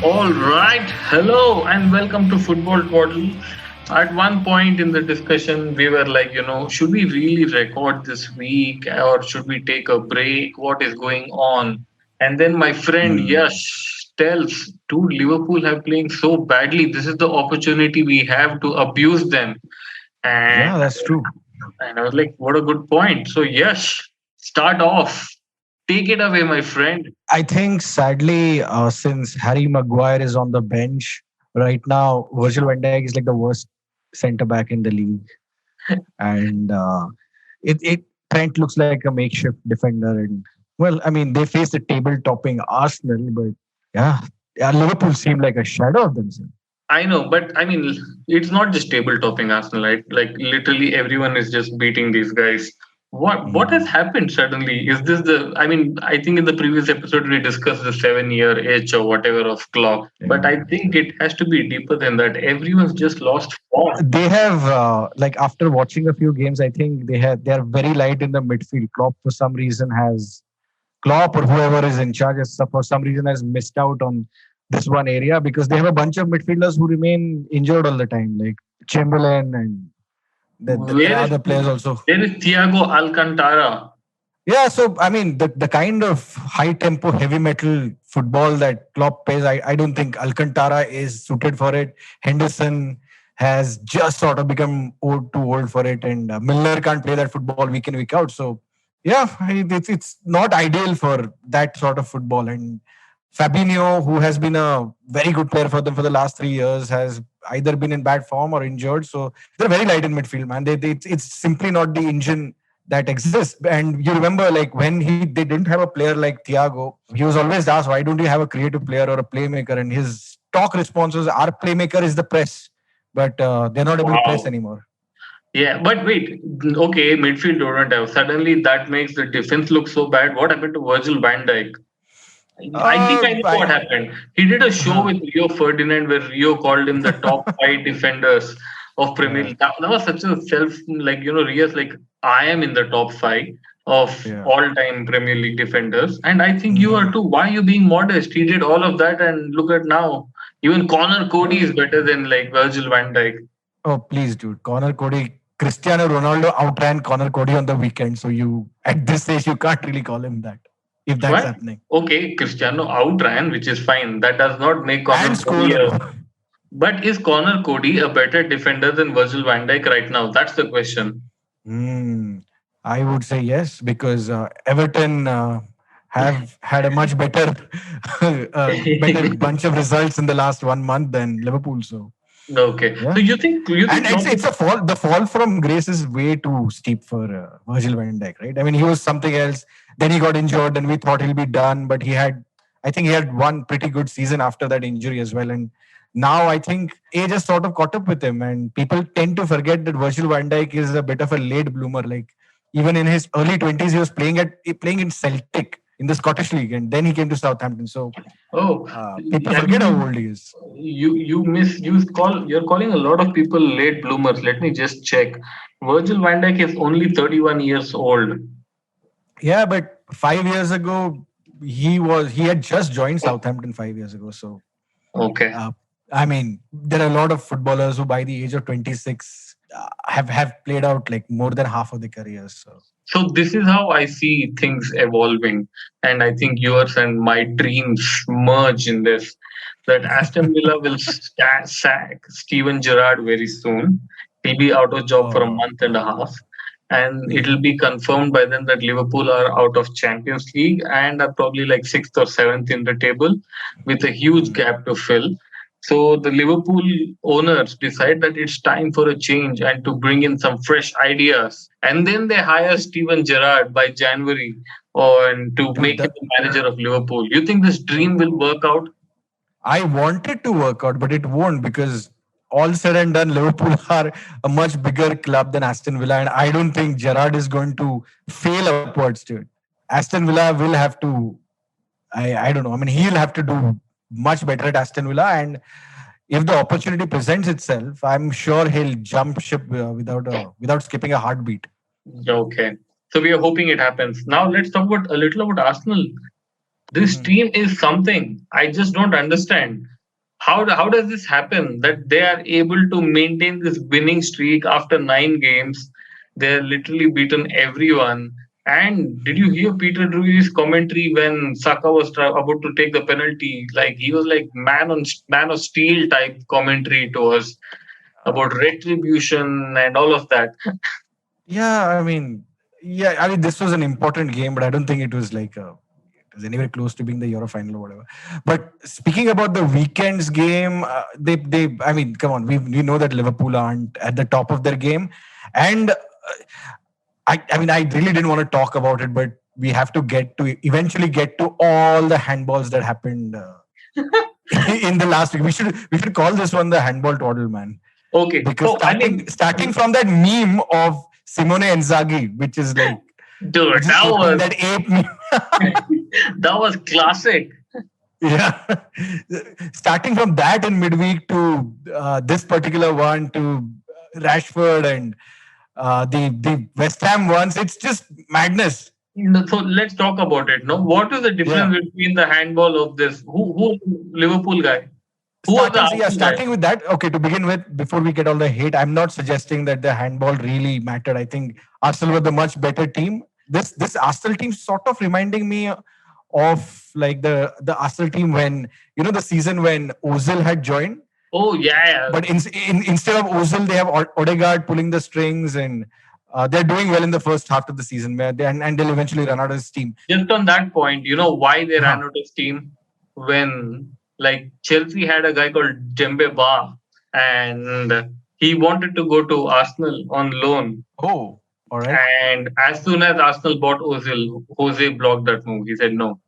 All right, hello and welcome to Football Twaddle. At one point in the discussion, we were like, should we really record this week or should we take a break? What is going on? And then my friend Hmm. Yash tells, dude, Liverpool have playing so badly. This is the opportunity we have to abuse them. And, Yeah, that's true. and I was like, what a good point. So, Yash, start off. Take it away, my friend. I think sadly, since Harry Maguire is on the bench right now, Virgil van Dijk is like the worst centre back in the league, and it Trent looks like a makeshift defender. And well, I mean, they face the table-topping Arsenal, but yeah, Liverpool seem like a shadow of themselves. I know, but I mean, it's not just table topping Arsenal, right? Like literally everyone is just beating these guys. What has Hmm. happened suddenly? Is this the? I mean, I think in the previous episode we discussed the 7 year itch or whatever of clock, but Yeah. I think it has to be deeper than that. Everyone's just lost form. They have like after watching a few games, I think they are very light in the midfield. Klopp or whoever is in charge for some reason has missed out on this one area because they have a bunch of midfielders who remain injured all the time, like Chamberlain and there Where are is other players also. Thiago Alcantara? Yeah, so I mean the kind of high tempo heavy metal football that Klopp plays, I don't think Alcantara is suited for it. Henderson has just sort of become too old for it, and Milner can't play that football week in week out. So yeah, it's not ideal for that sort of football. And Fabinho, who has been a very good player for them for the last 3 years, has either been in bad form or injured. So they're very light in midfield, man. It's simply not the engine that exists. And you remember, like when they didn't have a player like Thiago, he was always asked, "Why don't you have a creative player or a playmaker?" And his stock response was, "Our playmaker is the press," but they're not able to press Wow. anymore. Yeah, but wait, okay, midfield don't have. Suddenly that makes the defense look so bad. What happened to Virgil van Dijk? I think I know what I happened. He did a show uh, with Rio Ferdinand where Rio called him the top five defenders of Premier yeah, League. That was such a Rio's like, I am in the top five of yeah. all time Premier League defenders. And I think you are Mhm. too. Why are you being modest? He did all of that and look at now. Even Connor Cody Yeah. is better than like Virgil van Dijk. Oh, please, dude. Connor Cody, Cristiano Ronaldo outran Connor Cody on the weekend. So at this stage, you can't really call him that if that's What? happening. Okay, Cristiano outran, which is fine. That does not make Connor And Cody scored. a. But is Connor Cody a better defender than Virgil van Dijk right now? That's the question. Hmm. I would say yes because Everton have had a much better, better bunch of results in the last 1 month than Liverpool. So Okay. So yeah, you think and Klopp it's a fall. The fall from grace is way too steep for Virgil van Dijk, right? I mean, he was something else. Then he got injured, and we thought he'll be done. But I think he had one pretty good season after that injury as well. And now I think age has sort of caught up with him, and people tend to forget that Virgil van Dijk is a bit of a late bloomer. Like even in his early 20s, he was playing in Celtic in the Scottish League, and then he came to Southampton. So Oh, people I forget how mean old he is. you're calling a lot of people late bloomers. Let me just check. Virgil van Dijk is only 31 years old. Yeah, but 5 years ago, he had just joined Southampton 5 years ago. So, Okay. uh, I mean, there are a lot of footballers who, by the age of 26, have played out like more than half of their careers. So, So this is how I see things evolving, and I think yours and my dreams merge in this. That Aston Villa will sack Steven Gerrard very soon. He'll be out of job for a oh, month and a half, and it'll mhm. be confirmed by then that Liverpool are out of Champions League and are probably like sixth or seventh in the table, with a huge Mhm. gap to fill. So the Liverpool owners decide that it's time for a change and to bring in some fresh ideas. And then they hire Steven Gerrard by January on to Dude, make him the manager of Liverpool. You think this dream will work out? I want it to work out, but it won't because all said and done, Liverpool are a much bigger club than Aston Villa, and I don't think Gerrard is going to fail upwards to it. Aston Villa will have to. I don't know. I mean, he'll have to do much better at Aston Villa, and if the opportunity presents itself, I'm sure he'll jump ship without skipping a heartbeat. Okay. So we are hoping it happens. Now let's talk about a little about Arsenal. This Mhm. team is something. I just don't understand. How does this happen that they are able to maintain this winning streak after 9 games? They're literally beaten everyone. And did you hear Peter Drury's commentary when Saka was about to take the penalty? Like he was like man of steel type commentary to us about retribution and all of that. Yeah, I mean, this was an important game, but I don't think it was like it was anywhere close to being the Euro final or whatever. But speaking about the weekend's game, I mean, come on, we know that Liverpool aren't at the top of their game, and I mean, I really didn't want to talk about it, but we have to eventually get to all the handballs that happened in the last week. We should call this one the handball twaddle, man, Okay, because so I starting mean, from that meme of Simone Inzaghi, which is like dude, which is aping that ape meme. that was classic. Yeah, starting from that in midweek to this particular one to Rashford and the West Ham ones, it's just madness. No, so let's talk about it. No, what is the Yeah. difference between the handball of this? Who Liverpool guy? Who was the Arsenal guy? Starting with that, okay, to begin with, before we get all the hate, I'm not suggesting that the handball really mattered. I think Arsenal were the much better team. This Arsenal team sort of reminding me of like the Arsenal team when, the season when Ozil had joined, Oh yeah, but instead of Ozil, they have Odegaard pulling the strings, and they're doing well in the first half of the season, and they'll eventually run out of steam. yeah. Just on that point, you know why they Huh. ran out of steam when like Chelsea had a guy called Dembe Ba, and he wanted to go to Arsenal on loan. Oh, all right. And as soon as Arsenal bought Ozil, Jose blocked that move. He said, "No,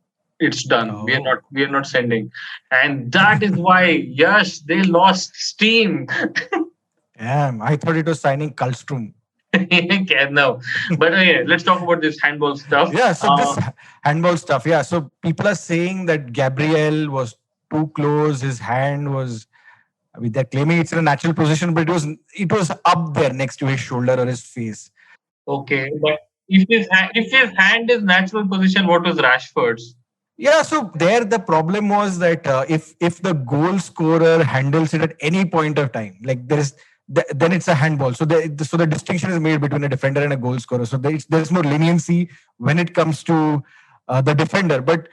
it's done. Oh, We are not sending." And that is why, yes, they lost steam. damn. I thought it was signing Kallstrom. Okay, no, but yeah, let's talk about this handball stuff. Yeah, so this handball stuff. Yeah, so people are saying that Gabriel was too close. His hand was. I mean, they're claiming it's in a natural position, but it was up there next to his shoulder or his face. Okay, but if his hand is natural position, what was Rashford's? Yeah, so there the problem was that if the goal scorer handles it at any point of time, like then it's a handball. So the distinction is made between a defender and a goal scorer. So there's more leniency when it comes to the defender. But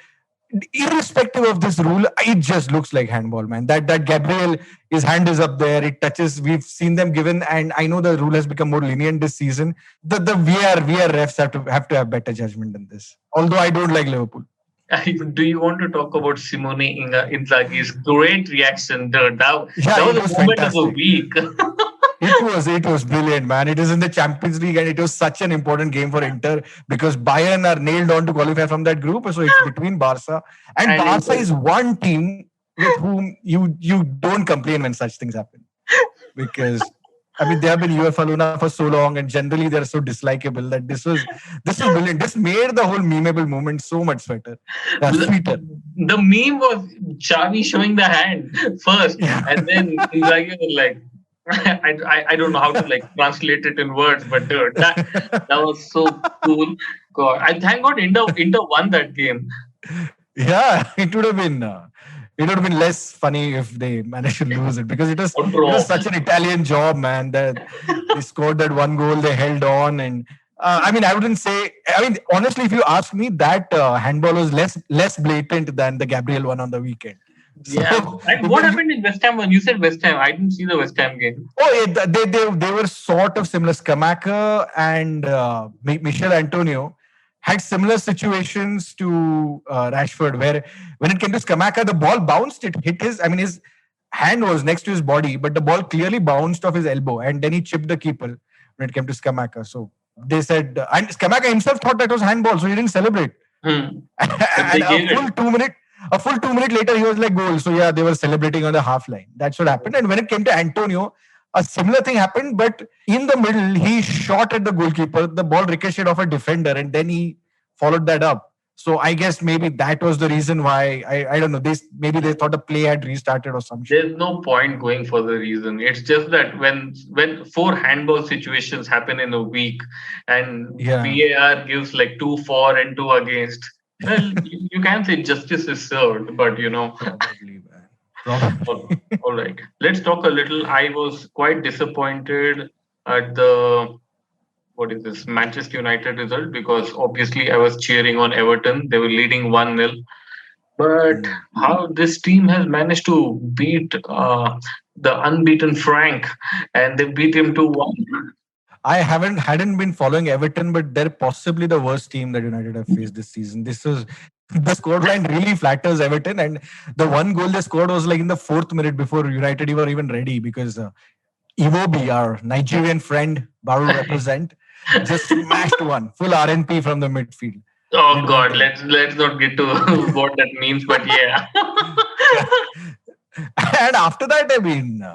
irrespective of this rule, it just looks like handball, man. That Gabriel, his hand is up there. It touches. We've seen them given, and I know the rule has become more lenient this season. The VR refs have to have better judgment than this. Although I don't like Liverpool. Do you want to talk about Simone Inzaghi's great reaction? Yeah, That was it a was moment of the fantastic. week. It was brilliant, man. It is in the Champions League, and it was such an important game for Inter because Bayern are nailed on to qualify from that group. So it's between Barca, and And Barca Inter. is one team with whom you don't complain when such things happen, because I mean they have been UEFA Luna for so long, and generally they're so dislikable that this was brilliant. This made the whole memeable moment so much sweeter. The meme was Xavi showing the hand first, Yeah. and then Inzaghi was like, I don't know how to like translate it in words, but dude, that was so cool. God, I thank God Inter won that game. Yeah, it would have been less funny if they managed to lose it because Or it was draw. such an Italian job, man. That they scored that one goal, they held on, and I mean, I wouldn't say. I mean, honestly, if you ask me, that handball was less blatant than the Gabriel one on the weekend. So, Yeah. And what but happened in West Ham when you said West Ham? I didn't see the West Ham game. oh, yeah, they were sort of similar. Skamaka and Michel Antonio had similar situations to Rashford, where when it came to Skamaka, the ball bounced. It hit his hand was next to his body, but the ball clearly bounced off his elbow, and then he chipped the keeper when it came to Skamaka. So they said, and Skamaka himself thought that was handball, so he didn't celebrate. Hmm. But And they gave it. a full 2 minute later, he was like goal. So yeah, they were celebrating on the half line. That's what happened. And when it came to Antonio, a similar thing happened, but in the middle, he shot at the goalkeeper. The ball ricocheted off a defender, and then he followed that up. So I guess maybe that was the reason why I don't know. Maybe they thought the play had restarted or some shit. There's no point going for the reason. It's just that when four handball situations happen in a week and Yeah. VAR gives like 2 for and 2 against, Well, you can say justice is served, but Probably, man. Probably. all right. Let's talk a little. I was quite disappointed at the what is this Manchester United result because obviously I was cheering on Everton. They were leading 1-0. But Hmm. how this team has managed to beat the unbeaten Frank, and they beat him 2-1. I hadn't been following Everton, but they're possibly the worst team that United have faced this season. This is the scoreline really flatters Everton, and the one goal they scored was like in the fourth minute before United were even ready because Iwobi, our Nigerian friend, Baru represent, just smashed one full RNP from the midfield. Oh Did one God, thing. let's not get to what that means, but yeah. And after that, I mean,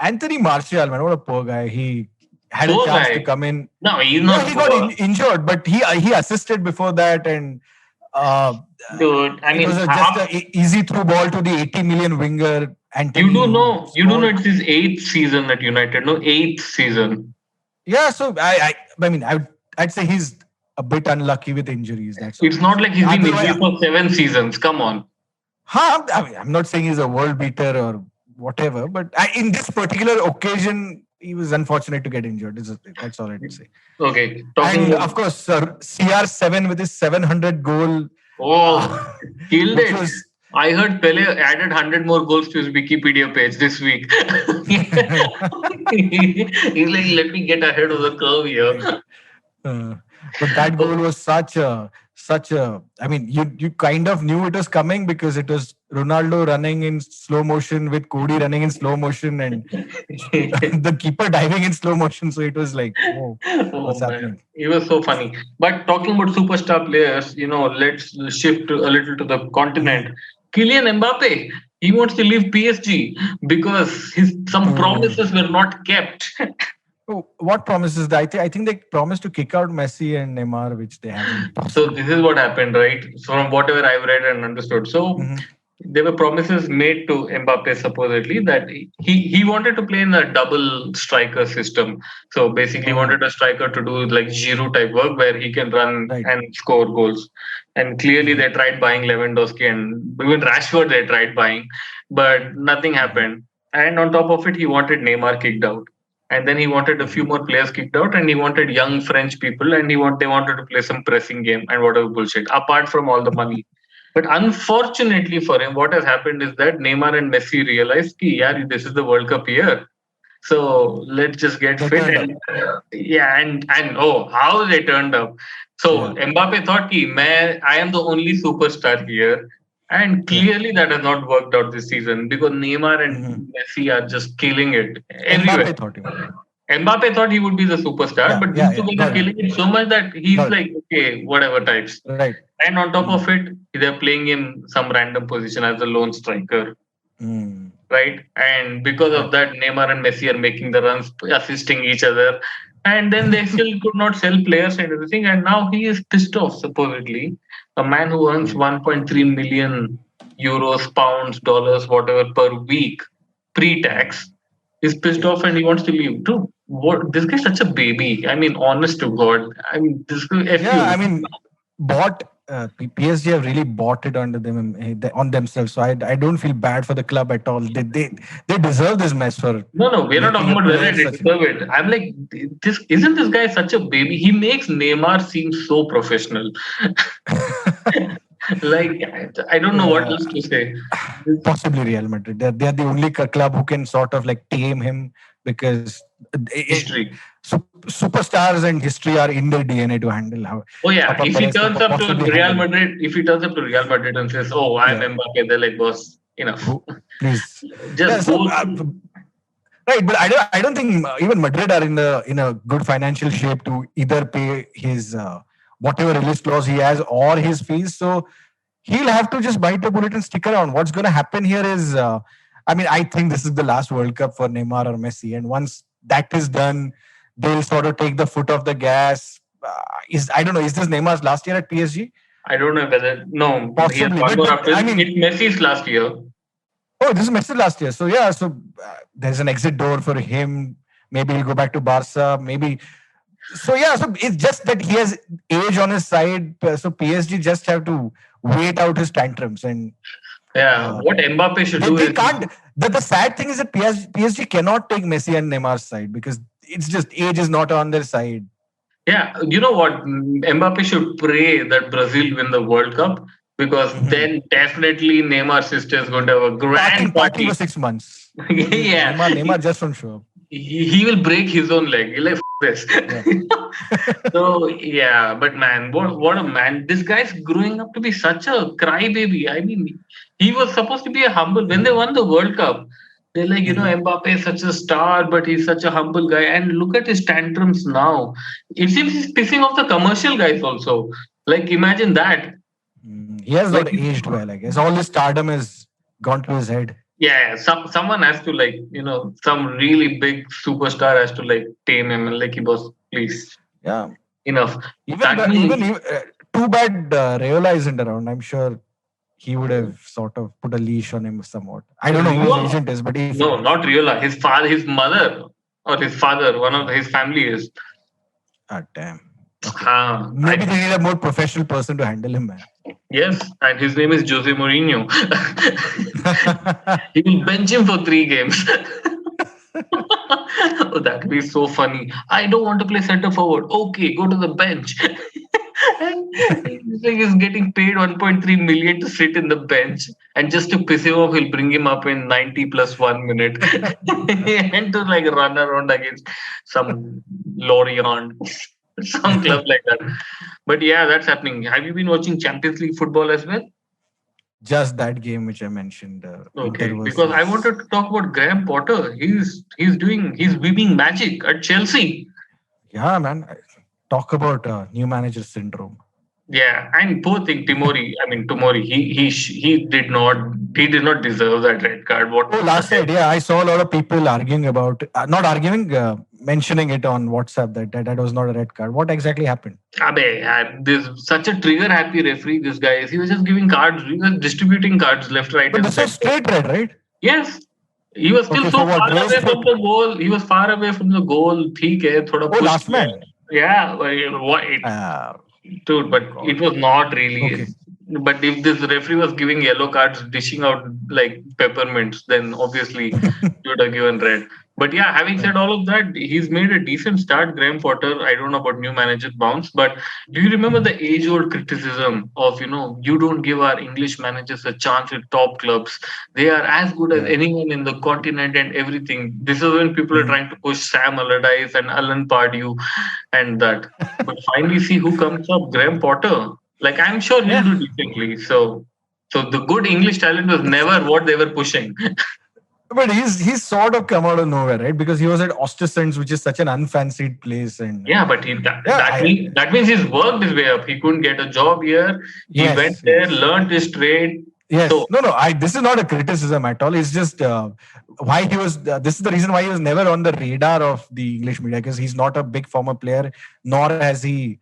Anthony Martial, man, what a poor guy. He had a Poor chance to guy. come in. No, he's Yeah, not he got poor, injured, but he assisted before that, and uh, dude. I it was mean, just a easy through ball to the 80 million winger Anthony who you do know scored. it's his eighth season at United. No, eighth season. Yeah, so I mean, I'd say he's a bit unlucky with injuries. That's all It's I'd not say. like he's been Otherwise, injured for 7 seasons. Come on. huh, I mean, I'm not saying he's a world beater or whatever, but in this particular occasion, he was unfortunate to get injured. That's all I'd say. Okay, talking And about of course, CR7 with his 700 goal, oh, uh, killed which it. was I heard Pele added 100 more goals to his Wikipedia page this week. He's like, let me get ahead of the curve right. here. Uh, but that goal was such a. I mean, you kind of knew it was coming because it was Ronaldo running in slow motion with Cody running in slow motion and the keeper diving in slow motion. So it was like, whoa, Oh what's man, happening? he was so funny. But talking about superstar players, let's shift a little to the continent. Mhm. Kylian Mbappe, he wants to leave PSG because his some To promises were not kept. what promises? I think they promised to kick out Messi and Neymar, which they haven't So possibly. this is what happened, right? So from whatever I've read and understood. So Mhm. there were promises made to Mbappe supposedly that he wanted to play in a double striker system. So basically Oh, wanted a striker to do like Giroud type work where he can run right. and score goals. And clearly Mhm. they tried buying Lewandowski and even Rashford they tried buying, but nothing Mhm. happened. And on top of it, he wanted Neymar kicked out. And then he wanted a few Mhm. more players kicked out, and he wanted young French people, and they wanted to play some pressing game and whatever bullshit. Apart from all the money, but unfortunately for him, what has happened is that Neymar and Messi realized, ki, yaar, this is the World Cup year. So let's just get They fit turned up. and yeah, and oh, how they turned up. So Yeah. Mbappe thought, ki, I am the only superstar here. And Yeah. clearly that has not worked out this season because Neymar Mhm. and Messi are just killing it everywhere. Mbappe thought you meant. Mbappe thought he would be the superstar, Yeah. but Yeah. these two Yeah. guys are Got it. killing it so much that he's Got it. like, okay, whatever types. Right. And on top Mm. of it, they're playing him some random position as a lone striker, Mm. right? And because of Right. that, Neymar and Messi are making the runs, assisting each other. And then they still could not sell players and everything. And now he is pissed off, supposedly. A man who earns Right. 1.3 million euros, pounds, dollars, whatever per week pre Mm. tax is pissed Yeah. off and he wants to leave. Dude, what? This guy's such a baby. I mean, honest to God. I mean, this guy, F Yeah. you. I mean, bought PSG have really bought it onto them on themselves. So I don't feel bad for the club at all. They deserve this mess for No, no, we're not making talking a about whether player they such. deserve it. I'm like, this isn't this guy such a baby? He makes Neymar seem so professional. Like, I don't know what else Yeah. to say. This Possibly Real Madrid. They're the only club who can sort of like tame him because history. superstars and history are in their DNA to handle how Oh yeah, Papa if he Perez can turns up to possibly Real handle it. Madrid, if he turns up to Real Madrid and says, "Oh, I'm Yeah. Mbappe," they're like, "Boss, enough. Who, please. Yeah. Just So go." right, but I don't think even Madrid are in a good financial shape to either pay his whatever release clause he has or his fees. So he'll have to just bite the bullet and stick around. What's going to happen here is, I mean, I think this is the last World Cup for Neymar or Messi, and once that is done, they'll sort of take the foot off the gas. Is I don't know. Is this Neymar's last year at PSG? I don't know whether no, he has Possibly, one more but after I this. mean, It's Messi's last year. oh, this is Messi last year. So yeah, so there's an exit door for him. Maybe he'll go back to Barca. Maybe So yeah, so it's just that he has age on his side. So PSG just have to wait out his tantrums, and Yeah, uh, what Mbappe should do they is, can't. The sad thing is that PSG cannot take Messi and Neymar's side because it's just age is not on their side. yeah, you know what? Mbappe should pray that Brazil win the World Cup, because Mhm. then definitely Neymar's sister is going to have a grand Partying for party. 6 months. Yeah, Neymar just won't show up. he will break his own leg. He'll like, this. Yeah. So yeah, but man, what a man! This guy's growing up to be such a crybaby. I mean, he was supposed to be a humble when they won the World Cup. They're like, Mhm. Mbappe is such a star, but he's such a humble guy. And look at his tantrums now. It seems he's pissing off the commercial guys also. Like, imagine that. He has Like, not aged well. I guess all his stardom has gone to his head. yeah, someone has to, like, some really big superstar has to like tame him, and like, he was, please, Yeah. enough. Even That the, even means too bad Rayola isn't around. I'm sure he would have sort of put a leash on him somewhat. I don't know who his Rio, agent is, but if no, not Riola. His father, his mother, or his father, one of his family is. damn. Okay. Ah, Maybe they need a more professional person to handle him, man. yes, and his name is Jose Mourinho. He will bench him for 3 games. Oh, that would be so funny. I don't want to play center forward. Okay, go to the bench. And he's getting paid 1.3 million to sit in the bench, and just to piss him off, he'll bring him up in 90 plus 1 minute and to like run around against some Lorient, some club like that. But yeah, that's happening. Have you been watching Champions League football as well? Just that game which I mentioned, Inter Okay, because I versus. wanted to talk about Graham Potter. He's weaving magic at Chelsea. Yeah, man. Talk about new manager syndrome. Yeah, and poor thing Timori. I mean Tomori. He did not deserve that red card. What? Oh, last night, yeah, I saw a lot of people arguing about, not arguing, mentioning it on WhatsApp that was not a red card. What exactly happened? Abe, this such a trigger happy referee. This guy is. He was just giving cards. He was distributing cards left, right, But and this was center. straight red, right? Yes, he was still Okay, so for what? far Race away from foot? the goal. He was far away from the goal. ठीक है, थोड़ा Oh, push last किया. man. Yeah, what? Uh, Dude, oh, but it God. was not really. Okay. But if this referee was giving yellow cards, dishing out like peppermints, then obviously he would have given red. But yeah, having Yeah. said all of that, he's made a decent start, Graham Potter. I don't know about new manager bounce, but do you remember the age-old criticism of, you don't give our English managers a chance with top clubs. They are as good as Yeah. anyone in the continent and everything. This is when people are Mhm. trying to push Sam Allardyce and Alan Pardew and that. But finally, see who comes up, Graham Potter. Like, I'm sure he'll Yeah. do decently. So the good English talent was never what they were pushing. But he's sort of come out of nowhere, right? Because he was at Ostersund, which is such an unfancied place, and Yeah, but that, yeah, that means that means he's worked his way up. He couldn't get a job here. He went yes, there, yes, learned his trade. yes. So No, no. This is not a criticism at all. It's just why he was. This is the reason why he was never on the radar of the English media because he's not a big former player, nor has he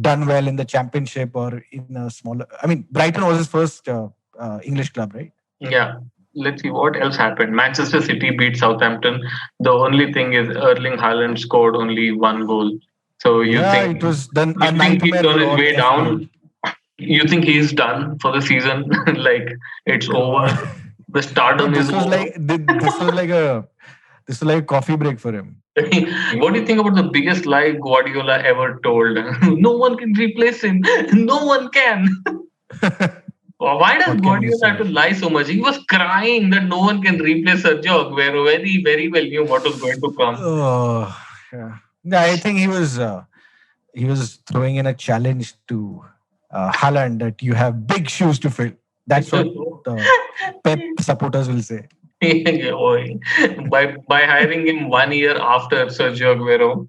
done well in the championship or in a smaller. I mean, Brighton was his first English club, right? yeah, let's see what else happened. Manchester City beat Southampton. The only thing is Erling Haaland scored only 1 goal. So you Yeah, think it was then a you think he's nightmare on for his all way FPL. down? You think he's done for the season? Like, it's God. over. The No, stardom is this was over. like this was like a coffee break for him. What do you think about the biggest lie Guardiola ever told? No one can replace him. No one can. Why does What can you Guardiola have to say? lie so much? He was crying that no one can replace Sergio Aguero. Very, very well knew what was going to come. Oh, yeah. Yeah, I think he was throwing in a challenge to Haaland that you have big shoes to fill. That's what the Pep supporters will say. by hiring him 1 year after Sergio Aguero,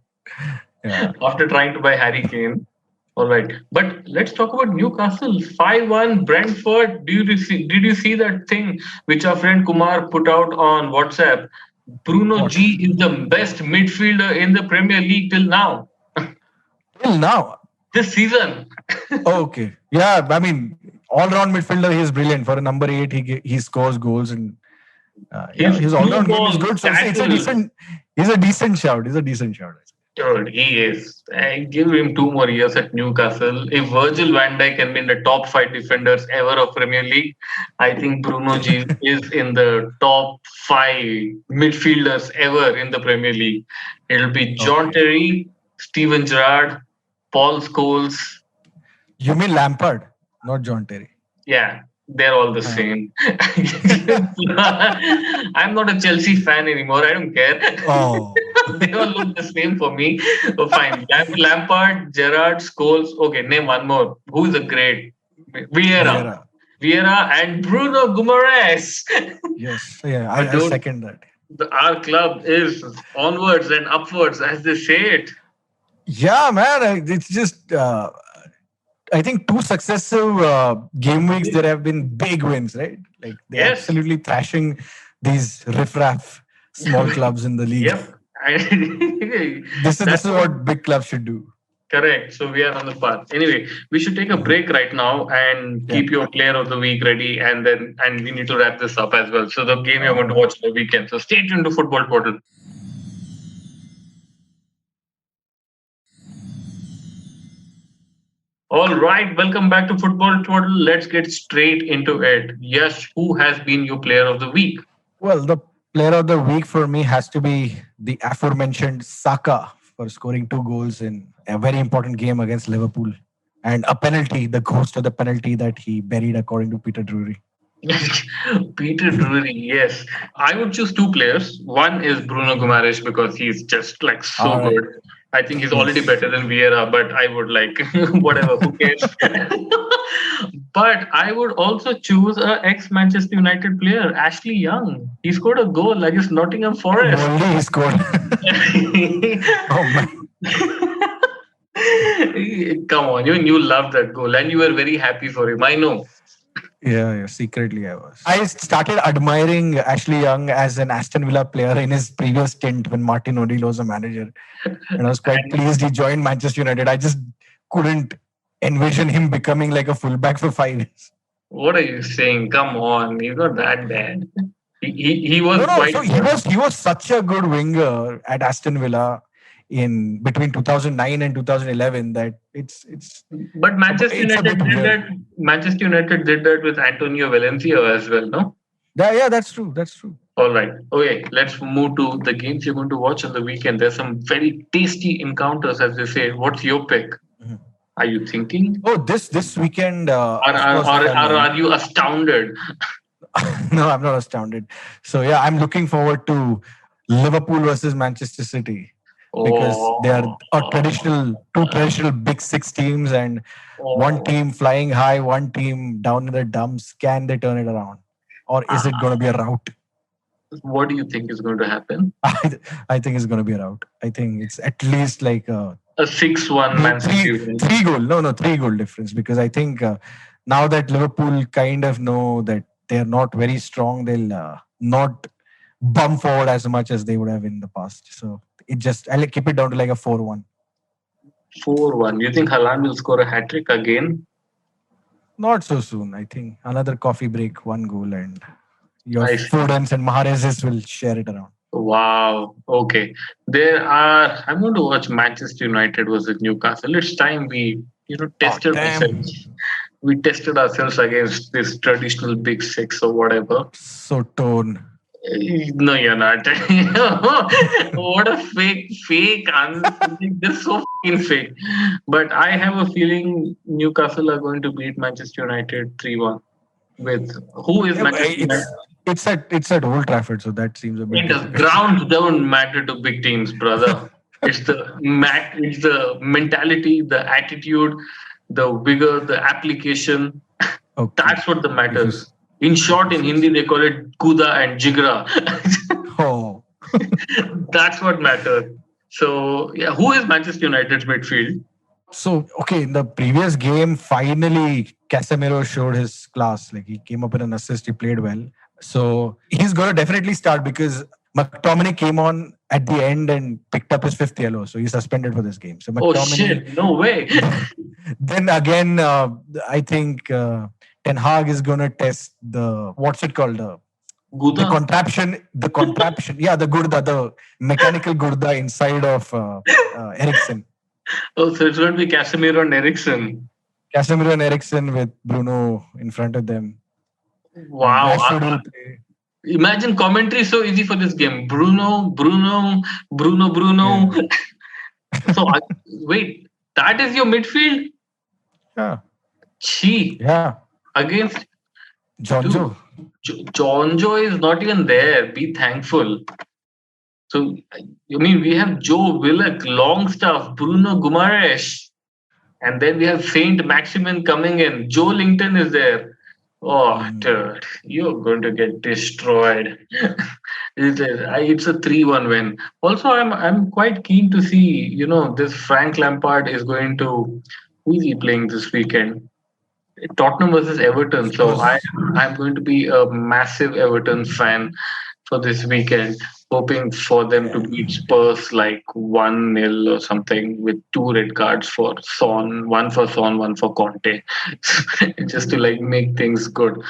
Yeah. after trying to buy Harry Kane. All right, but let's talk about Newcastle 5-1 Brentford. Did you see that thing which our friend Kumar put out on WhatsApp? Bruno What? G is the best midfielder in the Premier League till now. Till now. This season. Oh, okay. Yeah, I mean, all round midfielder, he is brilliant. For a number 8, he scores goals and yeah, His his all through round game is ball good. So it's a tackle. decent. He's a decent shout. He's a decent shout. Dude, he is. I give him 2 more years at Newcastle. If Virgil van Dijk can be in the top five defenders ever of Premier League, I think Bruno G is in the top five midfielders ever in the Premier League. It'll be John Okay. Terry, Steven Gerrard, Paul Scholes. You mean Lampard, not John Terry? Yeah, they're all the Huh. same. I'm not a Chelsea fan anymore. I don't care. Oh, They all look the same for me. Oh, fine. Lampard, Gerrard, Scholes. Okay, name one more. Who is a great? Vieira. Vieira. Vieira and Bruno Guimaraes. Yes. Yeah, I Dude, second that. our club is onwards and upwards, as they say it. Yeah, man. It's just, I think two successive game weeks, there have been big wins, right? Like they're Yes. absolutely thrashing these riffraff small clubs in the league. Yep. I- This That's is what big clubs should do. correct. So we are on the path. Anyway, we should take a break right now and Yeah. keep your player of the week ready, and we need to wrap this up as well. So the game you're going to watch on the weekend. So stay tuned to Football Twaddle. All right, welcome back to Football Twaddle. Let's get straight into it. Yes, who has been your player of the week? Well, the player of the week for me has to be the aforementioned Saka for scoring 2 goals in a very important game against Liverpool. And a penalty, the ghost of the penalty that he buried, according to Peter Drury. Peter Drury, yes. I would choose two players. One is Bruno Guimaraes because he's just like so All right. good. I think he's already Yes. better than Vieira, but I would like whatever, who cares? But I would also choose a ex-Manchester United player, Ashley Young. He scored a goal against Nottingham Forest. Only he scored. Oh, man. Come on, you loved that goal and you were very happy for him. I know. Yeah, secretly I was. I started admiring Ashley Young as an Aston Villa player in his previous stint when Martin O'Neill was a manager. And I was quite And pleased he joined Manchester United. I just couldn't envision him becoming like a fullback for 5 years. what are you saying? Come on, he's not that bad. He was No, no. quite So he was such a good winger at Aston Villa in between 2009 and 2011 that it's but Manchester it's a United bit did weird. that. Manchester United did that with Antonio Valencia as well, no? Yeah, that's true. That's true. All right. Okay, let's move to the games you're going to watch on the weekend. There's some very tasty encounters, as they say. What's your pick? Mhm. Are you thinking? Oh, this weekend, Or, of or, course, or, I'll, or are you astounded? no, I'm not astounded. So yeah, I'm looking forward to Liverpool versus Manchester City because they are two traditional big six teams, and one Oh, team flying high, one team down in the dumps. Can they turn it around, or is it going to be a rout? what do you think is going to happen? I think it's going to be a rout. I think it's at least like A 6-1 Man City win. three goal. No, 3 goal difference because I think now that Liverpool kind of know that they're not very strong, they'll not bump forward as much as they would have in the past. So I'll keep it down to like a 4-1. 4-1. You think Haaland will score a hat trick again? Not so soon. I think another coffee break, 1 goal, and your I see. Fodens and Mahrezes will share it around. Wow. Okay. I'm going to watch Manchester United versus Newcastle. It's time we, tested Damn. ourselves. We tested ourselves against this traditional big six or whatever. So torn. No, you're not. What a fake answer. This is so fucking fake. But I have a feeling Newcastle are going to beat Manchester United 3-1. With who is Yeah, Manchester United? it's at Old Trafford, so that seems a bit It does. difficult. Grounds don't matter to big teams, brother. It's the mentality, the attitude, the vigor, the application. Okay. That's what the matters. In short, in Hindi, they call it kuda and jigra. Oh. That's what matters. So, yeah, who is Manchester United's midfield? So, okay, in the previous game, finally Casemiro showed his class. Like he came up with an assist, he played well. So he's going to definitely start because McTominay came on at the end and picked up his 5th yellow. So he's suspended for this game. So Oh, McTominay. shit. No way. Then again, I think Ten Hag is going to test what's it called? Guda. The contraption, yeah, the gurda, the mechanical gurda inside of Ericsson. Oh, so it's going to be Casemiro and Ericsson. Casemiro and Ericsson with Bruno in front of them, and Wow. Rashford will play. Imagine commentary so easy for this game. Bruno, Bruno, Bruno, Bruno. Yeah, So, wait, that is your midfield? yeah, Chi yeah. against dude. Jonjo. Jonjo is not even there. Be thankful. So, I mean, we have Joe Willock, Longstaff, Bruno Gumaresh, and then we have Saint Maximin coming in. Joe Linton is there. Oh, Mm. dude, you're going to get destroyed. It's a 3-1 win. Also, I'm quite keen to see, this Frank Lampard is going to, who is he playing this weekend? Tottenham versus Everton. So Spurs. I'm going to be a massive Everton fan for this weekend, hoping for them to Yeah. beat Spurs like 1-0 or something with two red cards for Son, one for Son, one for Conte, just to like make things good.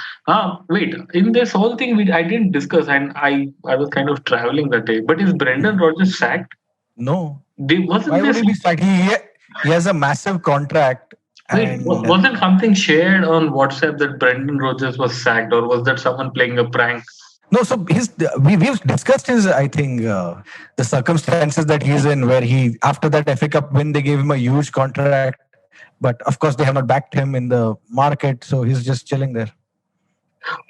Wait, in this whole thing, I didn't discuss, and I was kind of traveling that day. But is Brendan Mhm. Rodgers sacked? No. Wasn't Why would this he be sacked? He has a massive contract, Wait, and wasn't something shared on WhatsApp that Brendan Rodgers was sacked, or was that someone playing a prank? no. So we've discussed his. I think the circumstances that he's in, where he after that FA Cup win, they gave him a huge contract, but of course they have not backed him in the market, so he's just chilling there.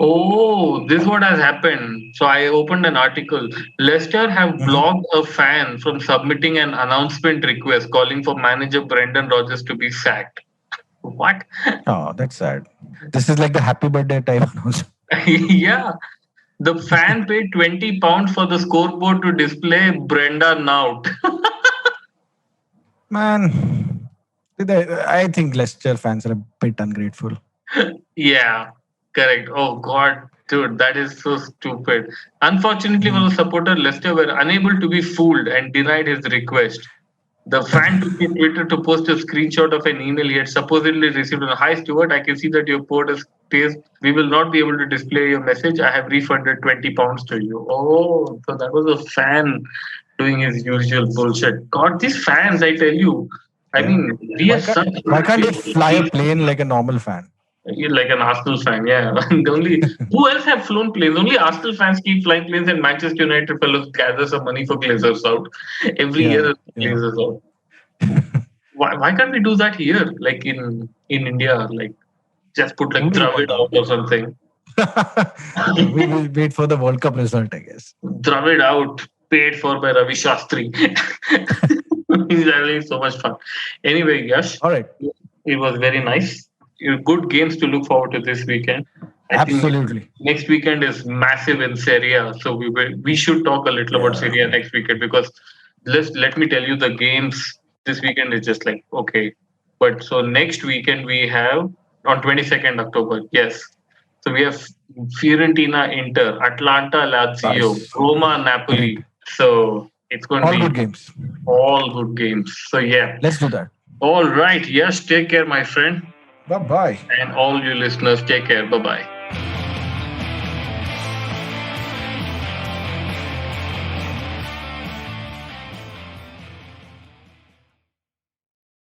Oh, this what has happened. So I opened an article. Leicester have Mhm. blocked a fan from submitting an announcement request calling for manager Brendan Rodgers to be sacked. What? Oh, that's sad. This is like the happy birthday type announcement. Yeah. The fan paid £20 for the scoreboard to display Brendan out. Man, I think Leicester fans are a bit ungrateful. Yeah, correct. Oh God, dude, that is so stupid. Unfortunately for Mhm. the supporter, Leicester were unable to be fooled and denied his request. The fan took to Twitter to post a screenshot of an email he had supposedly received. Hi, Stuart, I can see that your port is placed. We will not be able to display your message. I have refunded £20 to you. Oh, so that was a fan doing his usual bullshit. God, these fans, I tell you. I Yeah. mean, we are such. Why can't they fly a plane like a normal fan? You're like an Arsenal fan, yeah. And only who else have flown planes? Only Arsenal fans keep flying planes, and Manchester United fellows gather some money for Glazers out every Yeah, year. yeah. Glazers out. Why can't we do that here, like in India? Like just put Who like will Dravid want out that? or something. We will wait for the World Cup result, I guess. Dravid out, paid for by Ravi Shastri. He's having so much fun. Anyway, Yash, All right. it was very nice. Good games to look forward to this weekend. I think Absolutely. next weekend is massive in Serie A, so we should talk a little about Yeah. Serie A next weekend because let me tell you the games this weekend is just like okay. But so next weekend we have on 22nd October. Yes, so we have Fiorentina, Inter, Atlanta, Lazio, Nice. Roma, Great. Napoli. So it's going to All good be games. all good games. So yeah. Let's do that. All right. Yes. Take care, my friend, Bye bye. and all you listeners. Take care. Bye bye.